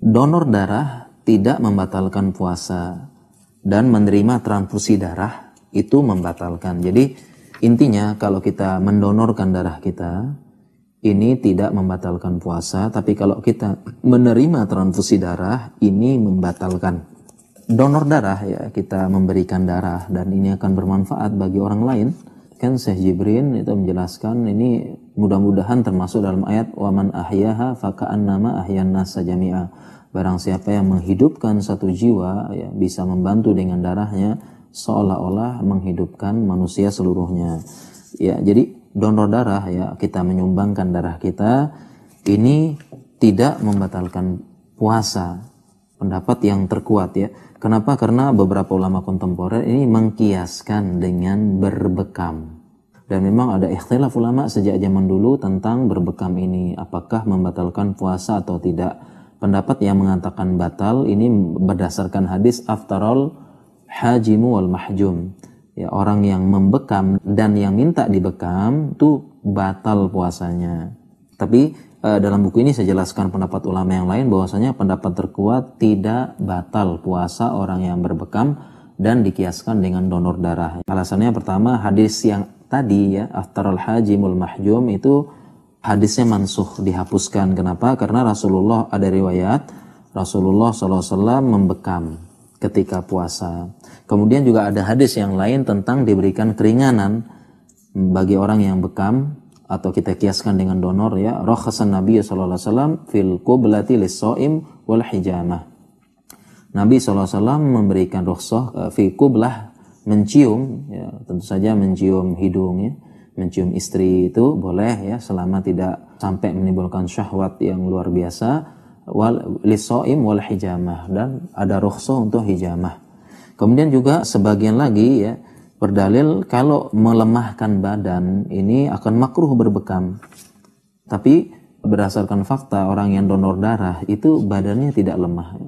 Donor darah tidak membatalkan puasa dan menerima transfusi darah itu membatalkan. Jadi intinya kalau kita mendonorkan darah kita ini tidak membatalkan puasa, tapi kalau kita menerima transfusi darah ini membatalkan. Donor darah ya, kita memberikan darah dan ini akan bermanfaat bagi orang lain. Kan Syekh Jibrin itu menjelaskan ini mudah-mudahan termasuk dalam ayat waman ahyaha faka'annama ahyan nasa jami'a. Barang siapa yang menghidupkan satu jiwa ya, bisa membantu dengan darahnya seolah-olah menghidupkan manusia seluruhnya. Ya, jadi donor darah ya, kita menyumbangkan darah kita ini tidak membatalkan puasa. Pendapat yang terkuat ya. Kenapa? Karena beberapa ulama kontemporer ini mengkiaskan dengan berbekam. Dan memang ada ikhtilaf ulama sejak zaman dulu tentang berbekam ini. Apakah membatalkan puasa atau tidak. Pendapat yang mengatakan batal ini berdasarkan hadis aftarul hajimu wal mahjum. Ya, orang yang membekam dan yang minta dibekam itu batal puasanya. Tapi dalam buku ini saya jelaskan pendapat ulama yang lain bahwasanya pendapat terkuat tidak batal puasa orang yang berbekam dan dikiaskan dengan donor darah. Alasannya pertama, hadis yang tadi ya aftarul hajimul mahjum itu hadisnya mansuh, dihapuskan. Kenapa? Karena Rasulullah ada riwayat Rasulullah SAW membekam ketika puasa. Kemudian juga ada hadis yang lain tentang diberikan keringanan bagi orang yang bekam atau kita kiaskan dengan donor ya. Rakhasan Nabi sallallahu alaihi wasallam fil qublati lis-shaim wal hijamah. Nabi sallallahu alaihi wasallam memberikan rukhsah fi qublah, mencium ya, tentu saja mencium hidung ya. Mencium istri itu boleh ya selama tidak sampai menimbulkan syahwat yang luar biasa. Wal lis-shaim wal hijamah, dan ada rukhsah untuk hijamah. Kemudian juga sebagian lagi ya berdalil kalau melemahkan badan ini akan makruh berbekam. Tapi berdasarkan fakta orang yang donor darah itu badannya tidak lemah,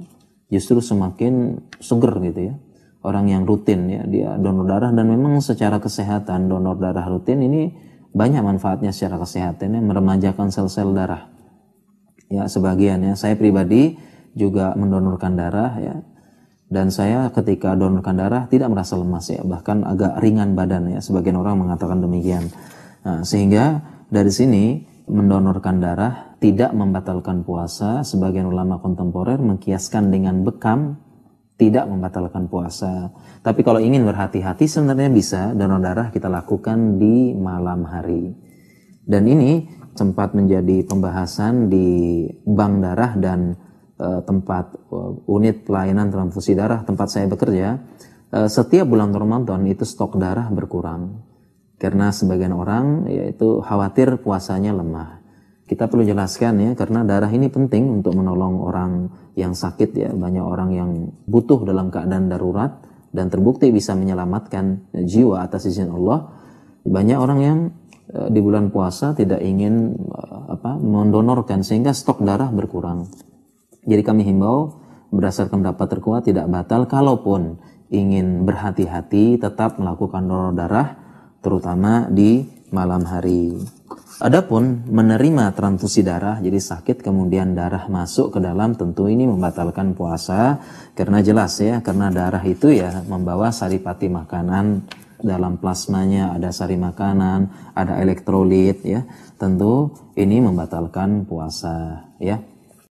justru semakin seger gitu ya. Orang yang rutin ya dia donor darah, dan memang secara kesehatan donor darah rutin ini banyak manfaatnya secara kesehatannya, meremajakan sel-sel darah. Ya sebagian ya, saya pribadi juga mendonorkan darah ya. Dan saya ketika donorkan darah tidak merasa lemas ya, bahkan agak ringan badan ya, sebagian orang mengatakan demikian. Nah, sehingga dari sini mendonorkan darah tidak membatalkan puasa. Sebagian ulama kontemporer mengkiaskan dengan bekam tidak membatalkan puasa. Tapi kalau ingin berhati-hati sebenarnya bisa donor darah kita lakukan di malam hari. Dan ini sempat menjadi pembahasan di bank darah dan tempat unit pelayanan transfusi darah tempat saya bekerja. Setiap bulan Ramadan itu stok darah berkurang karena sebagian orang yaitu khawatir puasanya lemah. Kita perlu jelaskan ya, karena darah ini penting untuk menolong orang yang sakit ya. Banyak orang yang butuh dalam keadaan darurat dan terbukti bisa menyelamatkan jiwa atas izin Allah. Banyak orang yang di bulan puasa tidak ingin mendonorkan sehingga stok darah berkurang. Jadi kami himbau berdasarkan pendapat terkuat tidak batal, kalaupun ingin berhati-hati tetap melakukan donor darah terutama di malam hari. Adapun menerima transfusi darah, jadi sakit kemudian darah masuk ke dalam, tentu ini membatalkan puasa karena jelas ya, karena darah itu ya membawa saripati makanan, dalam plasmanya ada sari makanan, ada elektrolit ya, tentu ini membatalkan puasa ya.